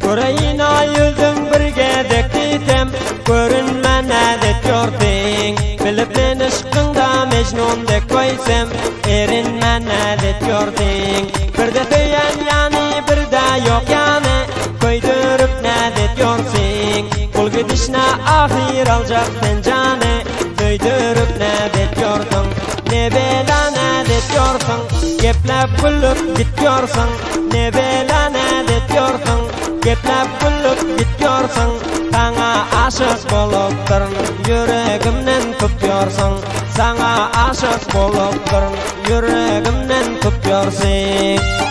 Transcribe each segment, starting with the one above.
Kurayna yüzün birge dektitem Görünmen adet gördün Bilipin ışkında mecnun dek koysam Erinmen adet gördün Bir de tüyen yani bir de yok yani Koydurup nadet görsün Kul gidişine ahir alacaktın canı Koydurup nadet gördün Ne bela nadet gördün Geplep bulup bitiyorsun Ne bela nadet gördün Geplep bulup bitiyorsun Sana aşık bolup durun Yüreğimden tutuyorsun Sana aşık bolup durun Yüreğimden tutuyorsun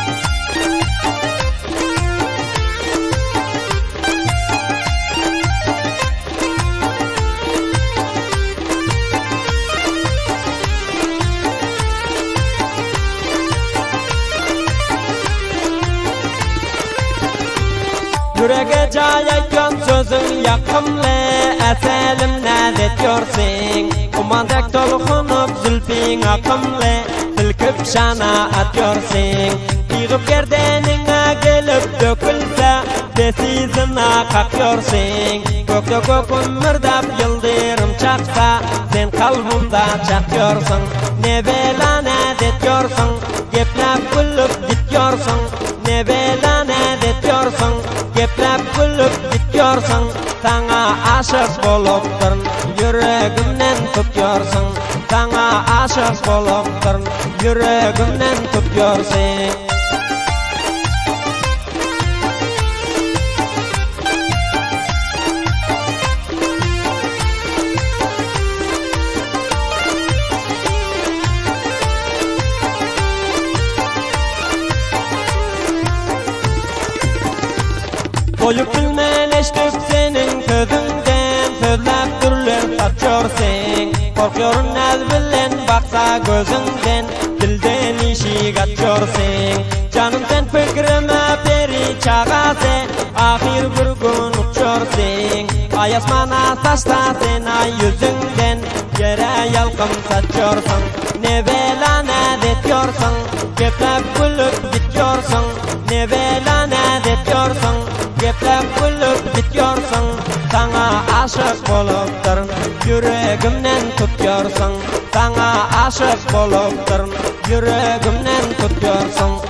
Yüreğe cayayken sözün yakımlı Eselim nadet görsün Kumandek tolukunup zülfin akımlı Silkip şana atıyorsun Yığıp gerdenine gelip dökülse Desizine kakıyorsun Gökte gökün mırdap yıldırım çaksa Sen kalbimda çakıyorsun Ne bela nadet görsün Geplep gülüp gidiyorsun Ne bela nadet görsün Geplep gülüp gidiyorsun Sana aşık bolup durun Yüreğimden tutuyorsun Sana aşık bolup durun Yüreğimden tutuyorsun Koyup bilmeleştik senin sözünden Sözler türlü kaçıyorsun Korkuyorsun az bilen baksa gözünden Dilden işi kaçıyorsun Canım sen fikrime peri çağası Ahir bir gün uçuyorsun Ay asmana saçta sen ay yüzünden Yere yalkım saçıyorsun Ne bela nadet diyorsun Geplep gülüp gidiyorsun Ne bela nadet diyorsun Geplep gülüp bitiyorsun Sana aşık bolup durun Yüreğimden tutuyorsun Sana aşık bolup durun Yüreğimden tutuyorsun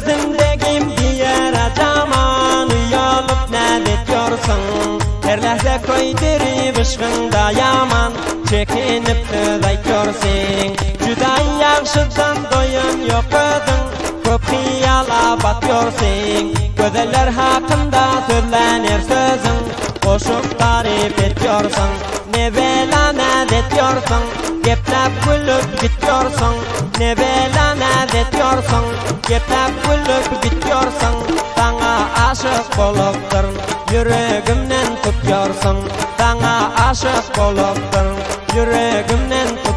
Zindagim diğer acaman Uyalıp nadet diyorsun Her lahza koydirip ışkında yaman Çekinip tülaytıyorsun Cüda yakşıdan doyun yok ödün Köp hiyala batıyorsun Gözeller hakkında sözlenir sözün Koşup tarif ediyorsun Ne bela nadet diyorsun Geplep gülüp gidiyorsun Ne bela nadet diyorsun Geplep gülüp gidiyorsun Sana aşık bolup durun Yüreğimden tutuyorsun Sana aşık bolup durun Yüreğimden tutuyorsun